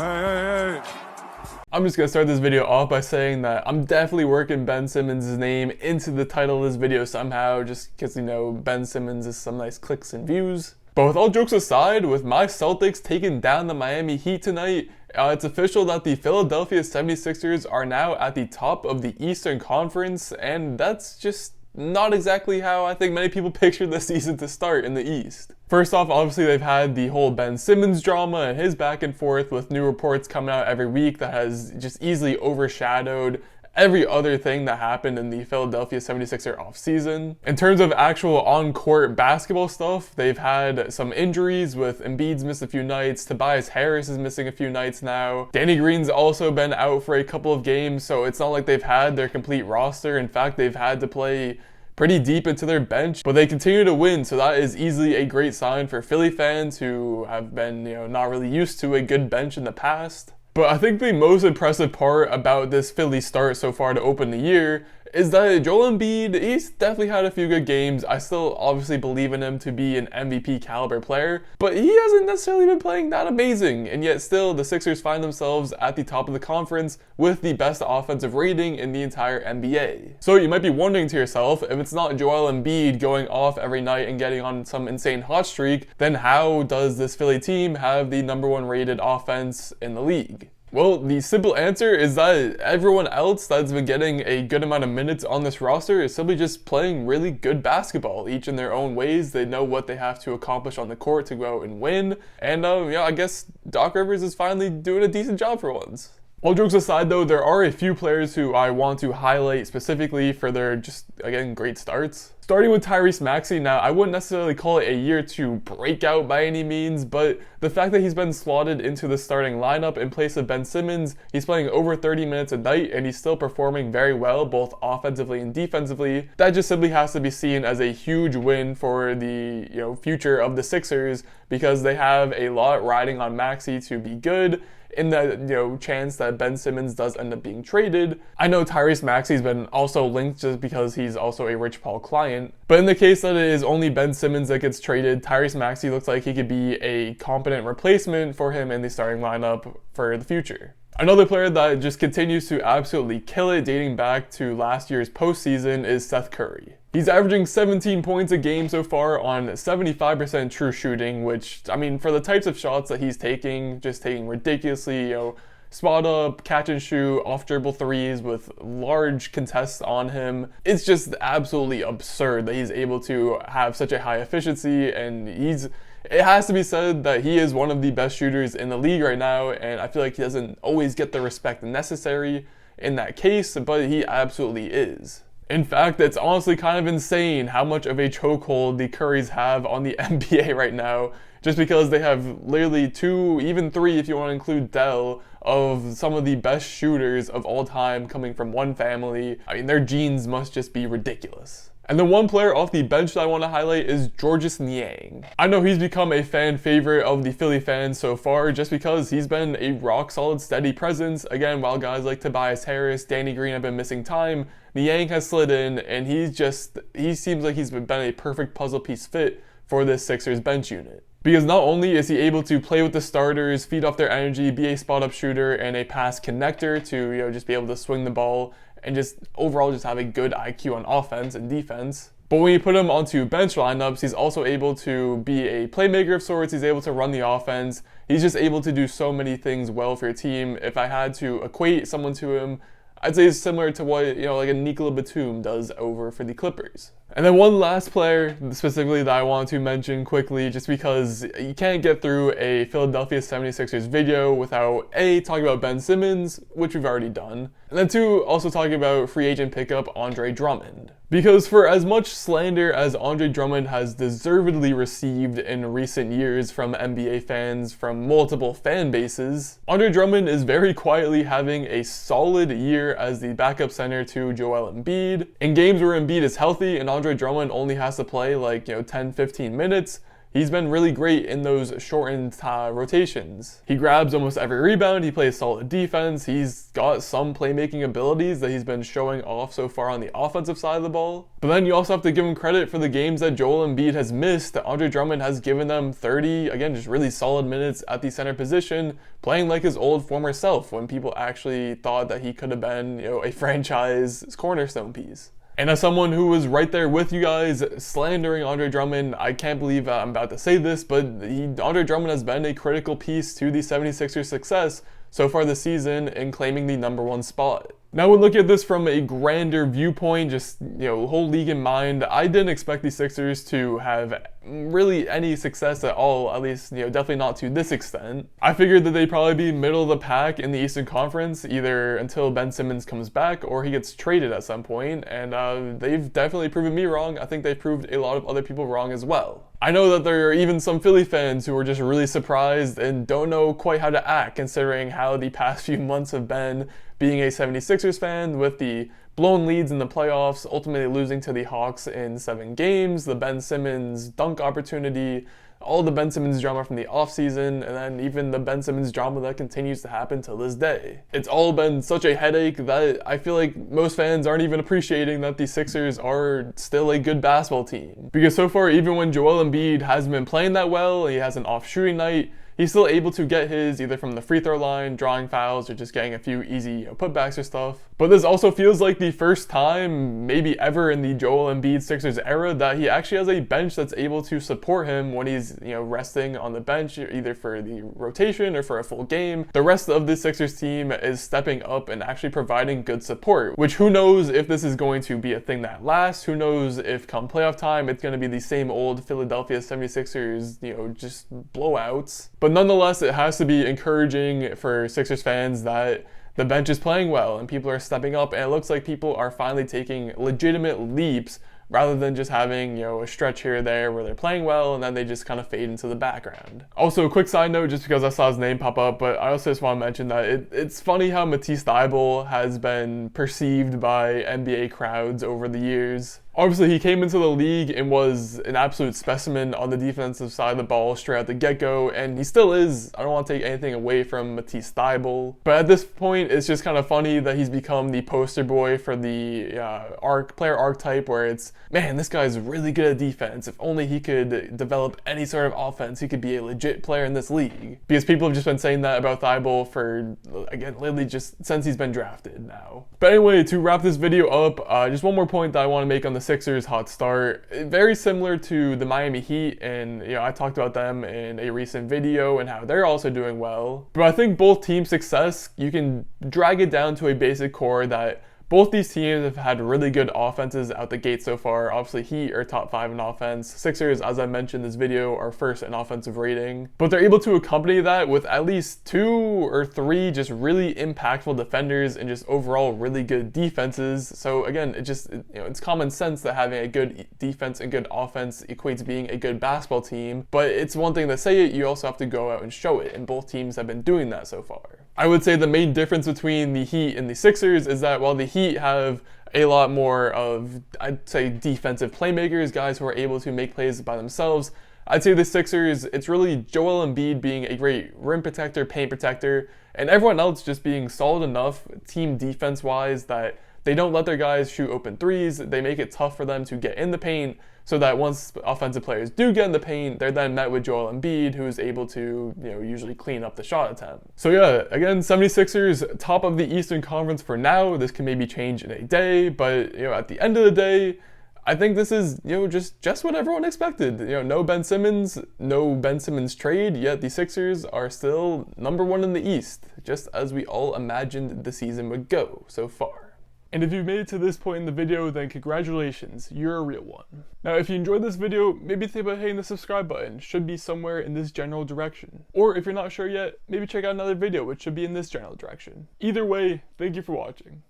Hey. I'm just gonna start this video off by saying that I'm definitely working Ben Simmons' name into the title of this video somehow, just because, you know, Ben Simmons is some nice clicks and views. But with all jokes aside, with my Celtics taking down the Miami Heat tonight, it's official that the Philadelphia 76ers are now at the top of the Eastern Conference, and that's just not exactly how I think many people pictured the season to start in the East. First off, obviously they've had the whole Ben Simmons drama and his back and forth with new reports coming out every week that has just easily overshadowed every other thing that happened in the Philadelphia 76er offseason. In terms of actual on-court basketball stuff, they've had some injuries with Embiid's missed a few nights, Tobias Harris is missing a few nights now. Danny Green's also been out for a couple of games, so it's not like they've had their complete roster. In fact, they've had to play pretty deep into their bench, but they continue to win, so that is easily a great sign for Philly fans who have been, not really used to a good bench in the past. But I think the most impressive part about this Philly start so far to open the year is that Joel Embiid, he's definitely had a few good games. I still obviously believe in him to be an MVP caliber player, but he hasn't necessarily been playing that amazing, and yet still the Sixers find themselves at the top of the conference with the best offensive rating in the entire NBA. So you might be wondering to yourself, if it's not Joel Embiid going off every night and getting on some insane hot streak, then how does this Philly team have the #1 rated offense in the league? Well, the simple answer is that everyone else that's been getting a good amount of minutes on this roster is simply just playing really good basketball, each in their own ways. They know what they have to accomplish on the court to go out and win. And I guess Doc Rivers is finally doing a decent job for once. All jokes aside though, there are a few players who I want to highlight specifically for their just, again, great starts. Starting with Tyrese Maxi. Now, I wouldn't necessarily call it a year to break out by any means, but the fact that he's been slotted into the starting lineup in place of Ben Simmons, he's playing over 30 minutes a night and he's still performing very well both offensively and defensively. That just simply has to be seen as a huge win for the future of the Sixers, because they have a lot riding on Maxi to be good. In the chance that Ben Simmons does end up being traded. I know Tyrese Maxey's been also linked just because he's also a Rich Paul client, but in the case that it is only Ben Simmons that gets traded, Tyrese Maxey looks like he could be a competent replacement for him in the starting lineup for the future. Another player that just continues to absolutely kill it dating back to last year's postseason is Seth Curry. He's averaging 17 points a game so far on 75% true shooting, which, I mean, for the types of shots that he's taking, just taking ridiculously, spot up, catch and shoot, off dribble threes with large contests on him. It's just absolutely absurd that he's able to have such a high efficiency, and it has to be said that he is one of the best shooters in the league right now, and I feel like he doesn't always get the respect necessary in that case, but he absolutely is. In fact, it's honestly kind of insane how much of a chokehold the Currys have on the NBA right now, just because they have literally 2, even 3 if you want to include Dell, of some of the best shooters of all time coming from one family. I mean, their genes must just be ridiculous. And the one player off the bench that I want to highlight is Georges Niang. I know he's become a fan favorite of the Philly fans so far just because he's been a rock solid steady presence. Again, while guys like Tobias Harris, Danny Green have been missing time, Niang has slid in and he seems like he's been a perfect puzzle piece fit for this Sixers bench unit. Because not only is he able to play with the starters, feed off their energy, be a spot-up shooter, and a pass connector to just be able to swing the ball and just overall just have a good IQ on offense and defense. But when you put him onto bench lineups, he's also able to be a playmaker of sorts. He's able to run the offense. He's just able to do so many things well for your team. If I had to equate someone to him, I'd say it's similar to what, like a Nikola Batum does over for the Clippers. And then one last player specifically that I want to mention quickly, just because you can't get through a Philadelphia 76ers video without A, talking about Ben Simmons, which we've already done, and then 2, also talking about free agent pickup Andre Drummond. Because for as much slander as Andre Drummond has deservedly received in recent years from NBA fans from multiple fan bases, Andre Drummond is very quietly having a solid year as the backup center to Joel Embiid. In games where Embiid is healthy and Andre Drummond only has to play 10-15 minutes, he's been really great in those shortened rotations. He grabs almost every rebound, he plays solid defense, he's got some playmaking abilities that he's been showing off so far on the offensive side of the ball. But then you also have to give him credit for the games that Joel Embiid has missed. Andre Drummond has given them 30, again, just really solid minutes at the center position, playing like his old former self when people actually thought that he could have been, a franchise cornerstone piece. And as someone who was right there with you guys slandering Andre Drummond, I can't believe I'm about to say this, but Andre Drummond has been a critical piece to the 76ers' success so far this season in claiming the #1 spot. Now we look at this from a grander viewpoint, just, whole league in mind. I didn't expect the Sixers to have really any success at all, at least, definitely not to this extent. I figured that they'd probably be middle of the pack in the Eastern Conference, either until Ben Simmons comes back or he gets traded at some point, and they've definitely proven me wrong. I think they've proved a lot of other people wrong as well. I know that there are even some Philly fans who are just really surprised and don't know quite how to act, considering how the past few months have been being a 76ers fan, with the blown leads in the playoffs, ultimately losing to the Hawks in 7 games, the Ben Simmons dunk opportunity, all the Ben Simmons drama from the offseason, and then even the Ben Simmons drama that continues to happen to this day. It's all been such a headache that I feel like most fans aren't even appreciating that the Sixers are still a good basketball team. Because so far, even when Joel Embiid hasn't been playing that well, he has an off shooting night, he's still able to get his either from the free throw line, drawing fouls, or just getting a few easy putbacks or stuff. But this also feels like the first time, maybe ever in the Joel Embiid Sixers era, that he actually has a bench that's able to support him when he's resting on the bench, either for the rotation or for a full game. The rest of the Sixers team is stepping up and actually providing good support, which who knows if this is going to be a thing that lasts. Who knows if come playoff time it's going to be the same old Philadelphia 76ers, just blowouts. But nonetheless, it has to be encouraging for Sixers fans that the bench is playing well and people are stepping up, and it looks like people are finally taking legitimate leaps rather than just having, a stretch here or there where they're playing well and then they just kind of fade into the background. Also, a quick side note, just because I saw his name pop up, but I also just want to mention that it's funny how Matisse Thybulle has been perceived by NBA crowds over the years. Obviously, he came into the league and was an absolute specimen on the defensive side of the ball straight out the get-go, and he still is. I don't want to take anything away from Matisse Thybulle, but at this point, it's just kind of funny that he's become the poster boy for the player archetype, where it's, man, this guy's really good at defense. If only he could develop any sort of offense, he could be a legit player in this league. Because people have just been saying that about Thybulle for, again, lately just since he's been drafted now. But anyway, to wrap this video up, just one more point that I want to make on the Sixers hot start. Very similar to the Miami Heat, and I talked about them in a recent video and how they're also doing well. But I think both teams' success, you can drag it down to a basic core that both these teams have had really good offenses out the gate so far. Obviously, Heat are top 5 in offense. Sixers, as I mentioned in this video, are first in offensive rating. But they're able to accompany that with at least 2 or 3 just really impactful defenders and just overall really good defenses. So again, it's common sense that having a good defense and good offense equates being a good basketball team. But it's one thing to say it, you also have to go out and show it, and both teams have been doing that so far. I would say the main difference between the Heat and the Sixers is that while the Heat have a lot more of, I'd say, defensive playmakers, guys who are able to make plays by themselves, I'd say the Sixers, it's really Joel Embiid being a great rim protector, paint protector, and everyone else just being solid enough team defense-wise that they don't let their guys shoot open threes. They make it tough for them to get in the paint, so that once offensive players do get in the paint, they're then met with Joel Embiid, who is able to, usually clean up the shot attempt. So yeah, again, 76ers, top of the Eastern Conference for now. This can maybe change in a day, but, at the end of the day, I think this is, just what everyone expected. No Ben Simmons, no Ben Simmons trade, yet the Sixers are still #1 in the East, just as we all imagined the season would go so far. And if you've made it to this point in the video, then congratulations, you're a real one. Now, if you enjoyed this video, maybe think about hitting the subscribe button. Should be somewhere in this general direction. Or if you're not sure yet, maybe check out another video which should be in this general direction. Either way, thank you for watching.